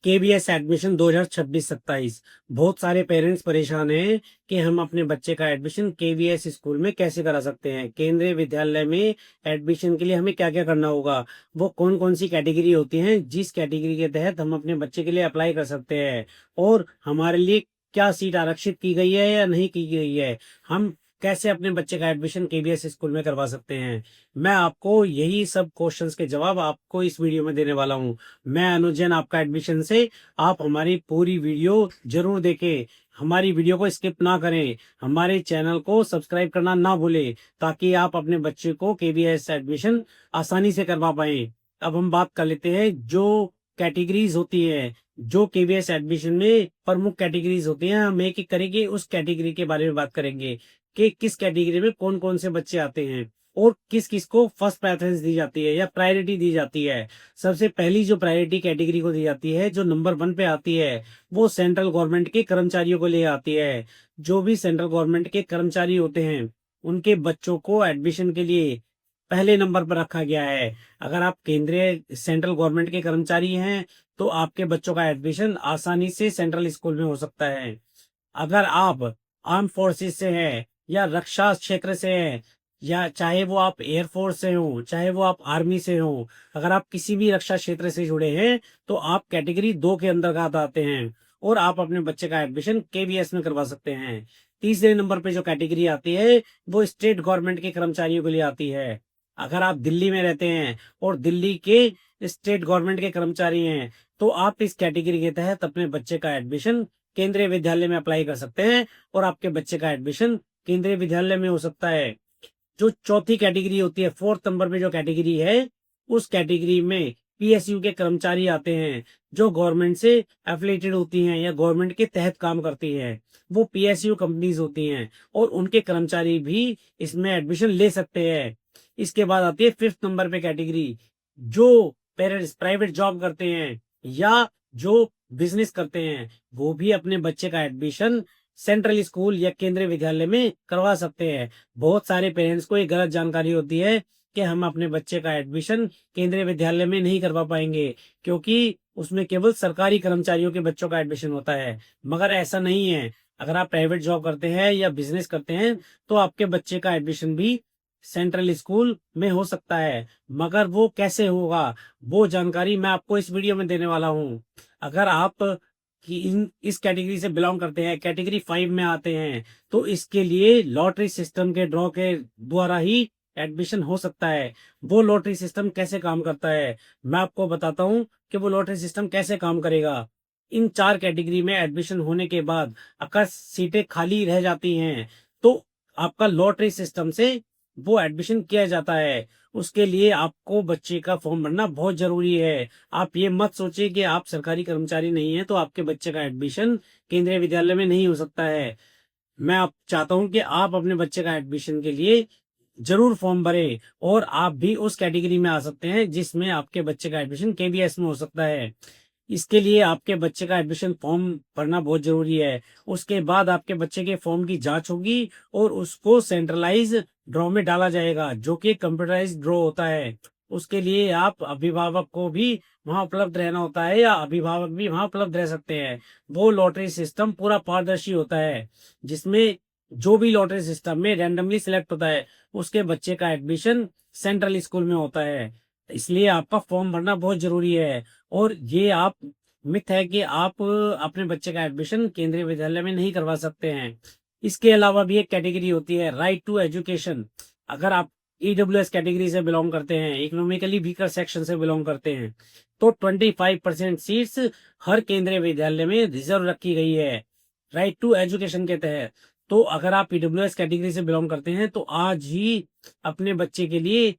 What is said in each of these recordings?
KBS admission 2026-27। बहुत सारे parents परेशान हैं कि हम अपने बच्चे का एडमिशन केबीएस स्कूल में कैसे करा सकते हैं। केंद्रीय विद्यालय में एडमिशन के लिए हमें क्या क्या करना होगा, वो कौन कौन सी कैटेगरी होती हैं जिस कैटेगरी के तहत हम अपने बच्चे के लिए अप्लाई कर सकते हैं, और हमारे लिए क्या सीट आरक्षित की गई है या नहीं की गई है, हम कैसे अपने बच्चे का एडमिशन केबीएस स्कूल में करवा सकते हैं। मैं आपको यही सब क्वेश्चंस के जवाब आपको इस वीडियो में देने वाला हूं। मैं अनुज जैन, आपका एडमिशन से। आप हमारी पूरी वीडियो जरूर देखें, हमारी वीडियो को स्किप ना करें, हमारे चैनल को सब्सक्राइब करना ना भूलें, ताकि आप अपने बच्चे को केबीएस एडमिशन आसानी से करवा पाएं। अब हम बात कर लेते हैं जो कैटेगरीज होती है, जो केबीएस एडमिशन में प्रमुख कैटेगरीज होती हैं। हम एक एक करेंगे, उस कैटेगरी के बारे में बात करेंगे कि किस कैटेगरी में कौन कौन से बच्चे आते हैं और किस किस को फर्स्ट प्रेफरेंस दी जाती है या प्रायोरिटी दी जाती है। सबसे पहली जो प्रायोरिटी कैटेगरी को दी जाती है, जो नंबर 1 पे आती है, वो सेंट्रल गवर्नमेंट के कर्मचारियों को ले आती है। जो भी सेंट्रल गवर्नमेंट के कर्मचारी होते हैं, उनके बच्चों को एडमिशन के लिए पहले नंबर पर रखा गया है। अगर आप केंद्रीय सेंट्रल गवर्नमेंट के कर्मचारी हैं, तो आपके बच्चों का एडमिशन आसानी से सेंट्रल स्कूल में हो सकता है। अगर आप आर्म फोर्सेस से हैं या रक्षा क्षेत्र से हैं, या चाहे वो आप एयरफोर्स से हो, चाहे वो आप आर्मी से हो, अगर आप किसी भी रक्षा क्षेत्र से जुड़े हैं, तो आप कैटेगरी 2 के अंतर्गत आते हैं और आप अपने बच्चे का एडमिशन केबीएस में करवा सकते हैं। तीसरे नंबर पे जो कैटेगरी आती है, वो स्टेट गवर्नमेंट के कर्मचारियों के लिए आती है। अगर आप दिल्ली में रहते हैं और दिल्ली के स्टेट गवर्नमेंट के कर्मचारी हैं, तो आप इस कैटेगरी के तहत अपने बच्चे का एडमिशन केंद्रीय विद्यालय में अप्लाई कर सकते हैं और आपके बच्चे का एडमिशन केंद्रीय विद्यालय में हो सकता है। जो चौथी कैटेगरी होती है, फोर्थ नंबर पे जो कैटेगरी है, उस कैटेगरी में पीएसयू के कर्मचारी आते हैं, जो गवर्नमेंट से एफिलेटेड होती हैं या गवर्नमेंट के तहत काम करती हैं। वो पीएसयू कंपनीज होती हैं और उनके कर्मचारी भी इसमें एडमिशन ले सकते हैं। इसके बाद आती है फिफ्थ नंबर पे कैटेगरी, जो पेरेंट्स प्राइवेट जॉब करते हैं या जो बिजनेस करते हैं, वो भी अपने बच्चे का एडमिशन सेंट्रल स्कूल या केंद्रीय विद्यालय में करवा सकते हैं। बहुत सारे पेरेंट्स को ये गलत जानकारी होती है कि हम अपने बच्चे का एडमिशन केंद्रीय विद्यालय में नहीं करवा पाएंगे, क्योंकि उसमें केवल सरकारी कर्मचारियों के बच्चों का एडमिशन होता है। मगर ऐसा नहीं है। अगर आप प्राइवेट जॉब करते हैं या बिजनेस करते हैं, तो आपके बच्चे का एडमिशन भी सेंट्रल स्कूल में हो सकता है। मगर वो कैसे होगा, वो जानकारी मैं आपको इस वीडियो में देने वाला हूँ। अगर आप कि इन इस कैटेगरी से बिलोंग करते हैं, कैटेगरी 5 में आते हैं, तो इसके लिए लॉटरी सिस्टम के ड्रॉ के द्वारा ही एडमिशन हो सकता है। वो लॉटरी सिस्टम कैसे काम करता है, मैं आपको बताता हूं कि वो लॉटरी सिस्टम कैसे काम करेगा। इन 4 कैटेगरी में एडमिशन होने के बाद अगर सीटें खाली रह जाती हैं, तो आपका लॉटरी सिस्टम से वो एडमिशन किया जाता है। उसके लिए आपको बच्चे का फॉर्म भरना बहुत जरूरी है। आप ये मत सोचिए कि आप सरकारी कर्मचारी नहीं हैं तो आपके बच्चे का एडमिशन केंद्रीय विद्यालय में नहीं हो सकता है। मैं आप चाहता हूं कि आप अपने बच्चे का एडमिशन के लिए जरूर फॉर्म भरें और आप भी उस कैटेगरी में आ सकते हैं जिसमें आपके बच्चे का एडमिशन केबीएस में हो सकता है। इसके लिए आपके बच्चे का एडमिशन फॉर्म भरना बहुत जरूरी है। उसके बाद आपके बच्चे के फॉर्म की जांच होगी और उसको सेंट्रलाइज ड्रॉ में डाला जाएगा, जो कि कंप्यूटराइज ड्रॉ होता है। उसके लिए आप अभिभावक को भी वहां उपलब्ध रहना होता है या अभिभावक भी वहां उपलब्ध रह सकते हैं। वो लॉटरी सिस्टम पूरा पारदर्शी होता है, जिसमें जो भी लॉटरी सिस्टम में रैंडमली सिलेक्ट होता है, उसके बच्चे का एडमिशन सेंट्रल स्कूल में होता है। इसलिए आपका फॉर्म भरना बहुत जरूरी है। और ये आप मिथ है कि आप अपने बच्चे का एडमिशन केंद्रीय विद्यालय में नहीं करवा सकते हैं। इसके अलावा भी एक कैटेगरी होती है, राइट टू एजुकेशन। अगर आप ईडब्ल्यूएस कैटेगरी से बिलोंग करते हैं, इकोनॉमिकली वीकर सेक्शन से बिलोंग करते हैं, तो 25% सीट्स हर केंद्रीय विद्यालय में रिजर्व रखी गई है राइट टू एजुकेशन के तहत। तो अगर आप ईडब्ल्यूएस कैटेगरी से बिलोंग करते हैं, तो आज ही अपने बच्चे के लिए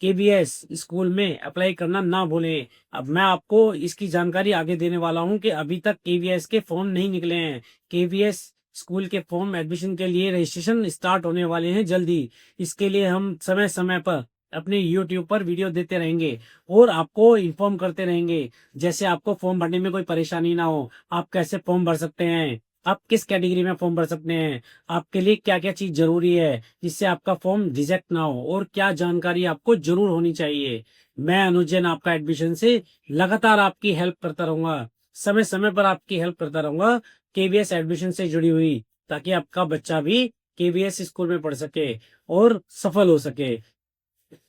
केबीएस स्कूल में अप्लाई करना ना भूलें। अब मैं आपको इसकी जानकारी आगे देने वाला हूं कि अभी तक केबीएस के फॉर्म नहीं निकले हैं। केबीएस स्कूल के फॉर्म एडमिशन के लिए रजिस्ट्रेशन स्टार्ट होने वाले हैं जल्दी। इसके लिए हम समय समय पर अपने यूट्यूब पर वीडियो देते रहेंगे और आपको इन्फॉर्म करते रहेंगे। जैसे आपको फॉर्म भरने में कोई परेशानी ना हो, आप कैसे फॉर्म भर सकते हैं, आप किस कैटेगरी में फॉर्म भर सकते हैं, आपके लिए क्या क्या चीज जरूरी है जिससे आपका फॉर्म रिजेक्ट ना हो, और क्या जानकारी आपको जरूर होनी चाहिए। मैं अनुज जैन आपका एडमिशन से लगातार आपकी हेल्प करता रहूंगा। समय समय पर आपकी हेल्प करता रहूंगा केवीएस एडमिशन से जुड़ी हुई, ताकि आपका बच्चा भी केवीएस स्कूल में पढ़ सके और सफल हो सके।